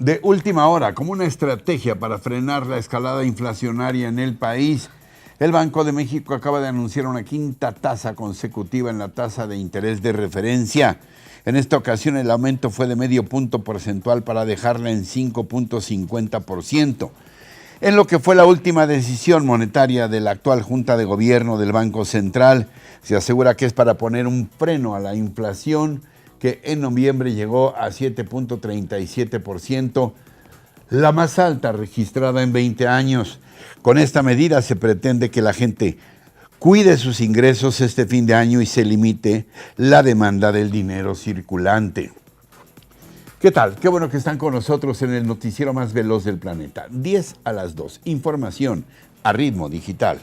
De última hora, como una estrategia para frenar la escalada inflacionaria en el país, el Banco de México acaba de anunciar una quinta tasa consecutiva en la tasa de interés de referencia. En esta ocasión el aumento fue de medio punto porcentual para dejarla en 5.50%. En lo que fue la última decisión monetaria de la actual Junta de Gobierno del Banco Central, se asegura que es para poner un freno a la inflación que en noviembre llegó a 7.37%, la más alta registrada en 20 años. Con esta medida se pretende que la gente cuide sus ingresos este fin de año y se limite la demanda del dinero circulante. ¿Qué tal? Qué bueno que están con nosotros en el noticiero más veloz del planeta. 10 a las 2. Información a ritmo digital.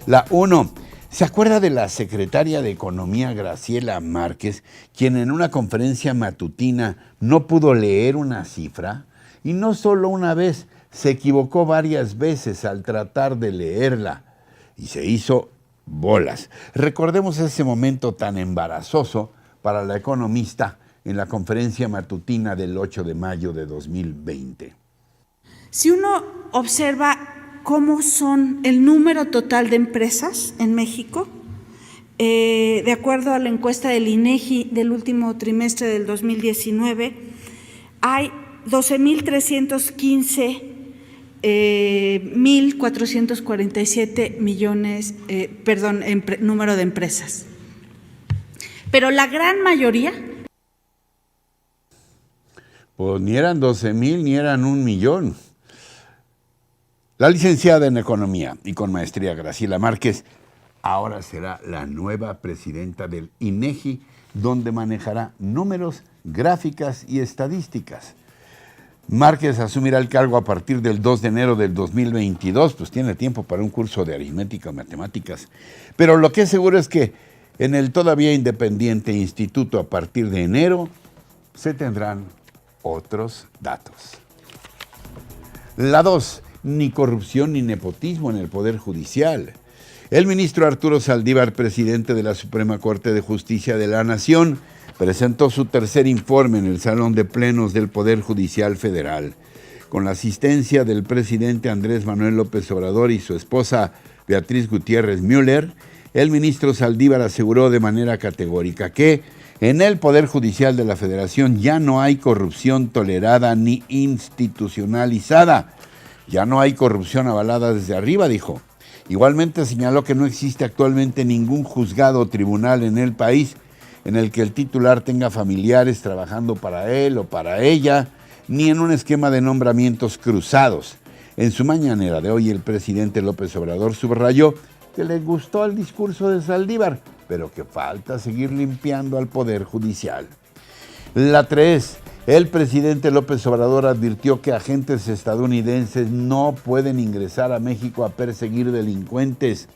La 1. ¿Se acuerda de la secretaria de Economía Graciela Márquez, quien en una conferencia matutina no pudo leer una cifra? Y no solo una vez, se equivocó varias veces al tratar de leerla y se hizo bolas. Recordemos ese momento tan embarazoso para la economista en la conferencia matutina del 8 de mayo de 2020. Si uno observa cómo son el número total de empresas en México, de acuerdo a la encuesta del INEGI del último trimestre del 2019, hay 12.315 1.447 millones, número de empresas. Pero la gran mayoría... Pues ni eran 12,000 ni eran 1,000,000. La licenciada en Economía y con maestría Graciela Márquez ahora será la nueva presidenta del INEGI, donde manejará números, gráficas y estadísticas. Márquez asumirá el cargo a partir del 2 de enero del 2022, pues tiene tiempo para un curso de aritmética o matemáticas. Pero lo que es seguro es que en el todavía independiente instituto a partir de enero se tendrán otros datos. La 2. Ni corrupción ni nepotismo en el Poder Judicial. El ministro Arturo Saldívar, presidente de la Suprema Corte de Justicia de la Nación, presentó su tercer informe en el Salón de Plenos del Poder Judicial Federal. Con la asistencia del presidente Andrés Manuel López Obrador y su esposa Beatriz Gutiérrez Müller, el ministro Saldívar aseguró de manera categórica que en el Poder Judicial de la Federación ya no hay corrupción tolerada ni institucionalizada. Ya no hay corrupción avalada desde arriba, dijo. Igualmente señaló que no existe actualmente ningún juzgado o tribunal en el país en el que el titular tenga familiares trabajando para él o para ella, ni en un esquema de nombramientos cruzados. En su mañanera de hoy, el presidente López Obrador subrayó que le gustó el discurso de Saldívar, pero que falta seguir limpiando al Poder Judicial. La 3. El presidente López Obrador advirtió que agentes estadounidenses no pueden ingresar a México a perseguir delincuentes.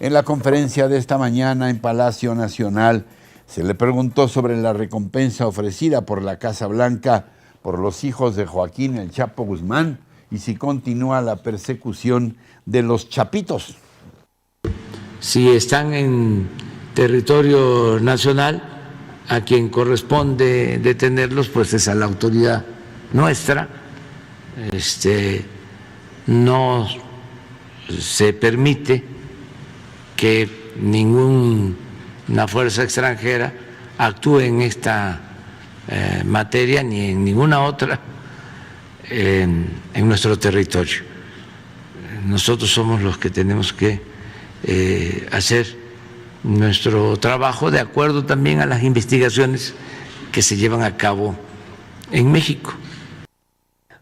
En la conferencia de esta mañana en Palacio Nacional, se le preguntó sobre la recompensa ofrecida por la Casa Blanca por los hijos de Joaquín El Chapo Guzmán y si continúa la persecución de los chapitos. Si están en territorio nacional, a quien corresponde detenerlos, pues es a la autoridad nuestra. No se permite que ninguna fuerza extranjera actúe en esta materia ni en ninguna otra en nuestro territorio. Nosotros somos los que tenemos que hacer nuestro trabajo de acuerdo también a las investigaciones que se llevan a cabo en México.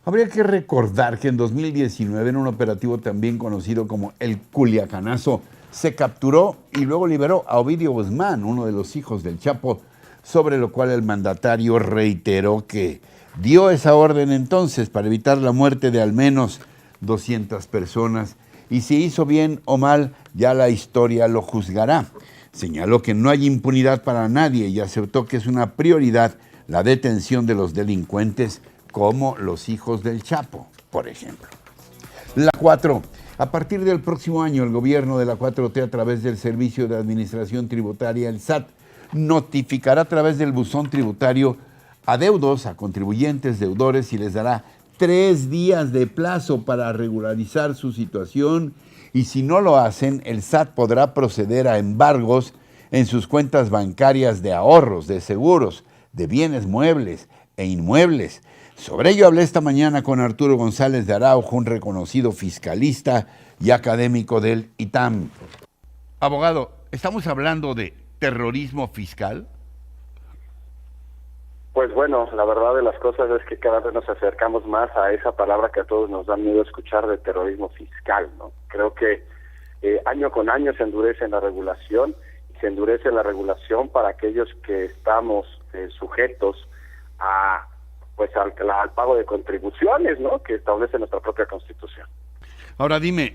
Habría que recordar que en 2019, en un operativo también conocido como el Culiacanazo, se capturó y luego liberó a Ovidio Guzmán, uno de los hijos del Chapo, sobre lo cual el mandatario reiteró que dio esa orden entonces para evitar la muerte de al menos 200 personas. Y si hizo bien o mal, ya la historia lo juzgará. Señaló que no hay impunidad para nadie y aceptó que es una prioridad la detención de los delincuentes como los hijos del Chapo, por ejemplo. La 4. A partir del próximo año, el gobierno de la 4T, a través del Servicio de Administración Tributaria, el SAT, notificará a través del buzón tributario a deudos, a contribuyentes, deudores, y les dará 3 días de plazo para regularizar su situación, y si no lo hacen, el SAT podrá proceder a embargos en sus cuentas bancarias de ahorros, de seguros, de bienes muebles e inmuebles. Sobre ello hablé esta mañana con Arturo González de Araujo, un reconocido fiscalista y académico del ITAM. Abogado, ¿estamos hablando de terrorismo fiscal? Pues bueno, la verdad de las cosas es que cada vez nos acercamos más a esa palabra que a todos nos da miedo escuchar, de terrorismo fiscal, ¿no? Creo que año con año se endurece la regulación, y se endurece la regulación para aquellos que estamos sujetos a pues al pago de contribuciones, ¿no?, que establece nuestra propia Constitución. Ahora dime,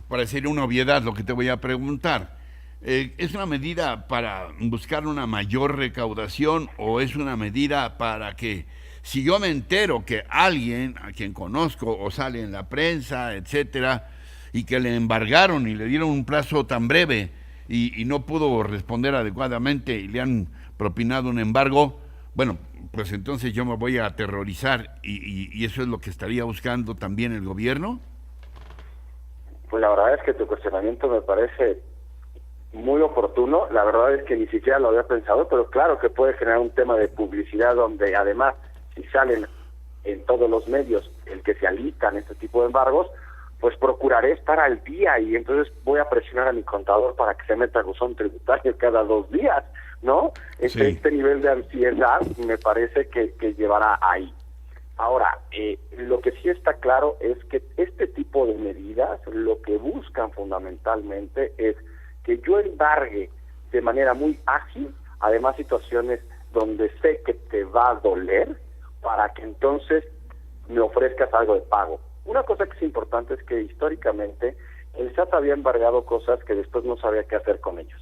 para decir una obviedad lo que te voy a preguntar, ¿es una medida para buscar una mayor recaudación o es una medida para que, si yo me entero que alguien a quien conozco o sale en la prensa, etcétera, y que le embargaron y le dieron un plazo tan breve y no pudo responder adecuadamente y le han propinado un embargo, bueno, pues entonces yo me voy a aterrorizar y eso es lo que estaría buscando también el gobierno? Pues la verdad es que tu cuestionamiento me parece muy oportuno. La verdad es que ni siquiera lo había pensado, pero claro que puede generar un tema de publicidad donde además, si salen en todos los medios el que se alistan este tipo de embargos, pues procuraré estar al día, y entonces voy a presionar a mi contador para que se meta a buzón tributario cada 2 días, ¿no? Sí. Este nivel de ansiedad me parece que llevará ahí. Ahora, lo que sí está claro es que este tipo de medidas lo que buscan fundamentalmente es que yo embargue de manera muy ágil, además situaciones donde sé que te va a doler, para que entonces me ofrezcas algo de pago. Una cosa que es importante es que históricamente el SAT había embargado cosas que después no sabía qué hacer con ellos.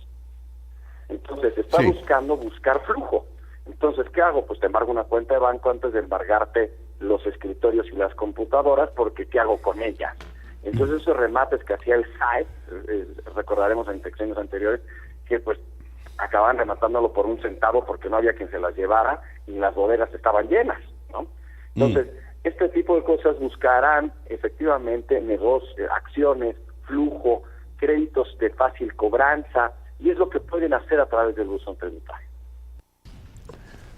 Entonces está buscando buscar flujo. Entonces, ¿qué hago? Pues te embargo una cuenta de banco antes de embargarte los escritorios y las computadoras, porque ¿qué hago con ellas? Entonces esos remates que hacía el SAT, recordaremos en sexenios anteriores, que pues acababan rematándolo por 1 centavo porque no había quien se las llevara y las bodegas estaban llenas, ¿no? Entonces, este tipo de cosas buscarán efectivamente negocios, acciones, flujo, créditos de fácil cobranza, y es lo que pueden hacer a través del buzón tributario.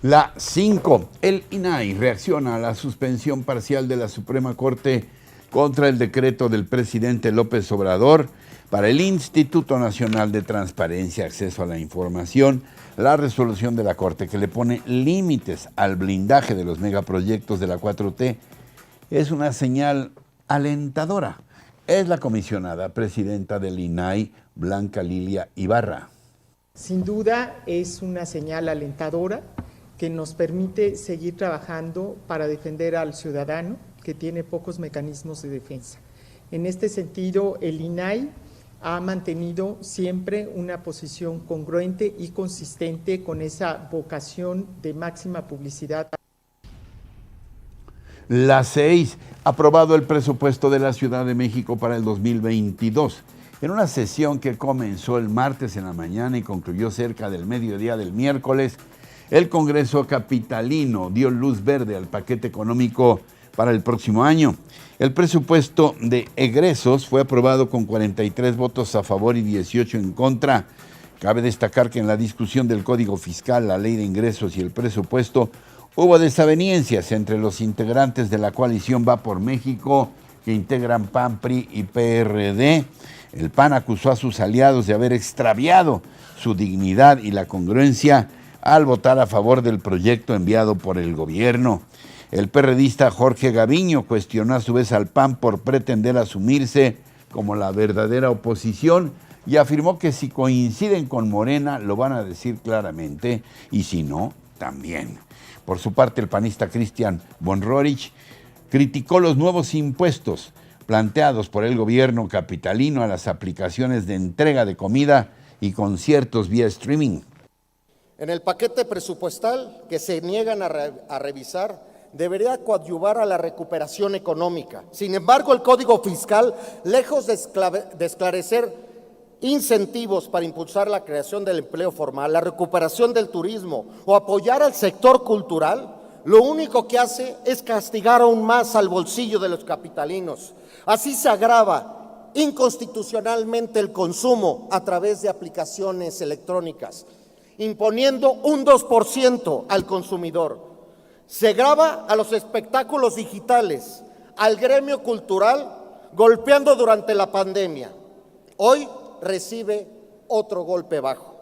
La 5. El INAI reacciona a la suspensión parcial de la Suprema Corte contra el decreto del presidente López Obrador para el Instituto Nacional de Transparencia y Acceso a la Información, la resolución de la Corte que le pone límites al blindaje de los megaproyectos de la 4T es una señal alentadora. Es la comisionada presidenta del INAI, Blanca Lilia Ibarra. Sin duda es una señal alentadora que nos permite seguir trabajando para defender al ciudadano que tiene pocos mecanismos de defensa. En este sentido, el INAI ha mantenido siempre una posición congruente y consistente con esa vocación de máxima publicidad. La 6. Aprobado el presupuesto de la Ciudad de México para el 2022. En una sesión que comenzó el martes en la mañana y concluyó cerca del mediodía del miércoles, el Congreso capitalino dio luz verde al paquete económico para el próximo año. El presupuesto de egresos fue aprobado con 43 votos a favor y 18 en contra. Cabe destacar que en la discusión del Código Fiscal, la Ley de Ingresos y el presupuesto, hubo desavenencias entre los integrantes de la coalición Va por México, que integran PAN, PRI y PRD. El PAN acusó a sus aliados de haber extraviado su dignidad y la congruencia al votar a favor del proyecto enviado por el gobierno. El perredista Jorge Gaviño cuestionó a su vez al PAN por pretender asumirse como la verdadera oposición y afirmó que si coinciden con Morena lo van a decir claramente y si no, también. Por su parte, el panista Cristian von Roerich criticó los nuevos impuestos planteados por el gobierno capitalino a las aplicaciones de entrega de comida y conciertos vía streaming. En el paquete presupuestal que se niegan a revisar, debería coadyuvar a la recuperación económica. Sin embargo, el Código Fiscal, lejos de esclarecer incentivos para impulsar la creación del empleo formal, la recuperación del turismo o apoyar al sector cultural, lo único que hace es castigar aún más al bolsillo de los capitalinos. Así se agrava inconstitucionalmente el consumo a través de aplicaciones electrónicas, imponiendo un 2% al consumidor. Se grava a los espectáculos digitales, al gremio cultural, golpeando durante la pandemia. Hoy recibe otro golpe bajo.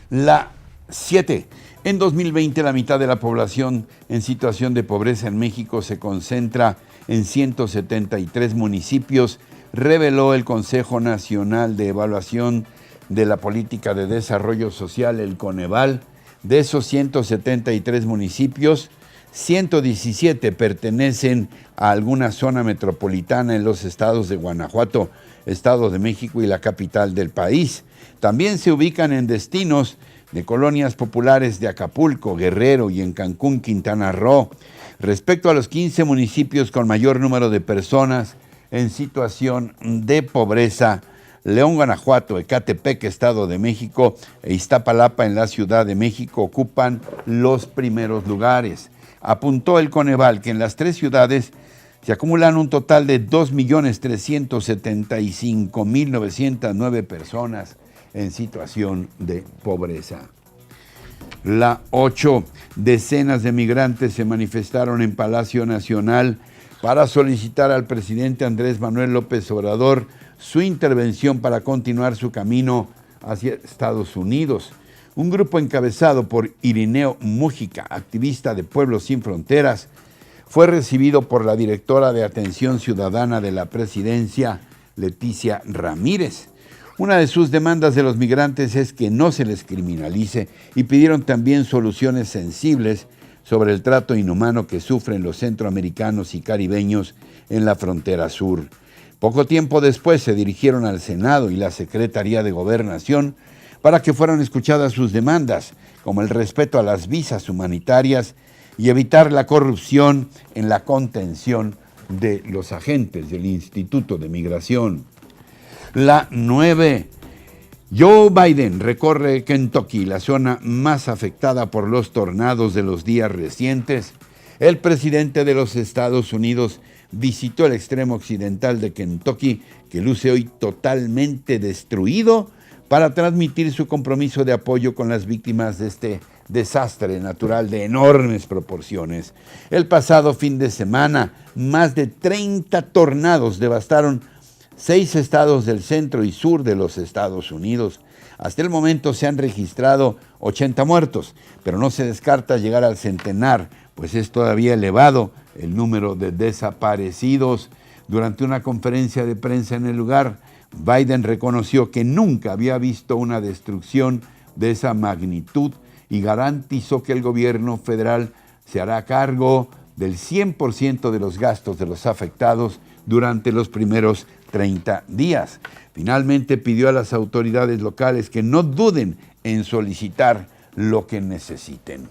La 7. En 2020, la mitad de la población en situación de pobreza en México se concentra en 173 municipios, reveló el Consejo Nacional de Evaluación de la Política de Desarrollo Social, el Coneval. De esos 173 municipios, 117 pertenecen a alguna zona metropolitana en los estados de Guanajuato, Estado de México y la capital del país. También se ubican en destinos de colonias populares de Acapulco, Guerrero y en Cancún, Quintana Roo. Respecto a los 15 municipios con mayor número de personas en situación de pobreza, León, Guanajuato, Ecatepec, Estado de México e Iztapalapa en la Ciudad de México ocupan los primeros lugares. Apuntó el Coneval que en las tres ciudades se acumulan un total de 2.375.909 personas en situación de pobreza. La 8. Decenas de migrantes se manifestaron en Palacio Nacional para solicitar al presidente Andrés Manuel López Obrador su intervención para continuar su camino hacia Estados Unidos. Un grupo encabezado por Irineo Mújica, activista de Pueblos Sin Fronteras, fue recibido por la directora de Atención Ciudadana de la Presidencia, Leticia Ramírez. Una de sus demandas de los migrantes es que no se les criminalice y pidieron también soluciones sensibles sobre el trato inhumano que sufren los centroamericanos y caribeños en la frontera sur. Poco tiempo después se dirigieron al Senado y la Secretaría de Gobernación para que fueran escuchadas sus demandas, como el respeto a las visas humanitarias y evitar la corrupción en la contención de los agentes del Instituto de Migración. La 9. Joe Biden recorre Kentucky, la zona más afectada por los tornados de los días recientes. El presidente de los Estados Unidos visitó el extremo occidental de Kentucky, que luce hoy totalmente destruido, para transmitir su compromiso de apoyo con las víctimas de este desastre natural de enormes proporciones. El pasado fin de semana, más de 30 tornados devastaron 6 estados del centro y sur de los Estados Unidos. Hasta el momento se han registrado 80 muertos, pero no se descarta llegar al centenar, pues es todavía elevado el número de desaparecidos. Durante una conferencia de prensa en el lugar, Biden reconoció que nunca había visto una destrucción de esa magnitud y garantizó que el gobierno federal se hará cargo del 100% de los gastos de los afectados durante los primeros 30 días. Finalmente pidió a las autoridades locales que no duden en solicitar lo que necesiten.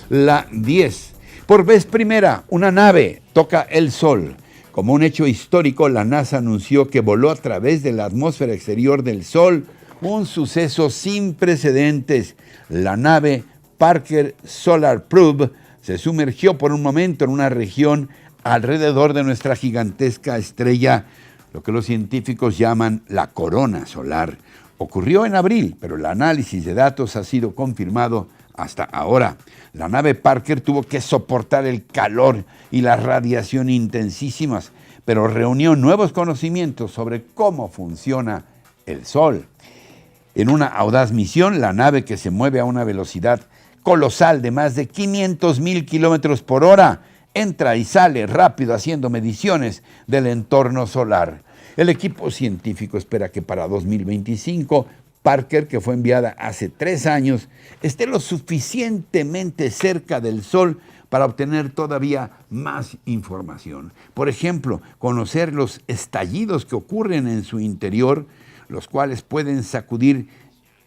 La 10. Por vez primera, una nave toca el sol. Como un hecho histórico, la NASA anunció que voló a través de la atmósfera exterior del Sol, un suceso sin precedentes. La nave Parker Solar Probe se sumergió por un momento en una región alrededor de nuestra gigantesca estrella, lo que los científicos llaman la corona solar. Ocurrió en abril, pero el análisis de datos ha sido confirmado hasta ahora. La nave Parker tuvo que soportar el calor y la radiación intensísimas, pero reunió nuevos conocimientos sobre cómo funciona el Sol. En una audaz misión, la nave, que se mueve a una velocidad colosal de más de 500,000 kilómetros por hora, entra y sale rápido haciendo mediciones del entorno solar. El equipo científico espera que para 2025 Parker, que fue enviada hace 3 años, esté lo suficientemente cerca del Sol para obtener todavía más información. Por ejemplo, conocer los estallidos que ocurren en su interior, los cuales pueden sacudir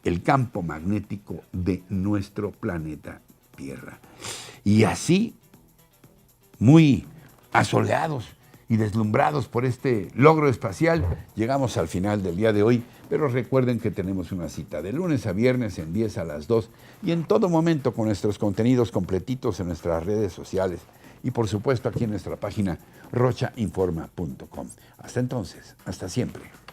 el campo magnético de nuestro planeta Tierra. Y así, muy asoleados, y deslumbrados por este logro espacial, llegamos al final del día de hoy, pero recuerden que tenemos una cita de lunes a viernes en 10 a las 2 y en todo momento con nuestros contenidos completitos en nuestras redes sociales y por supuesto aquí en nuestra página rochainforma.com. Hasta entonces, hasta siempre.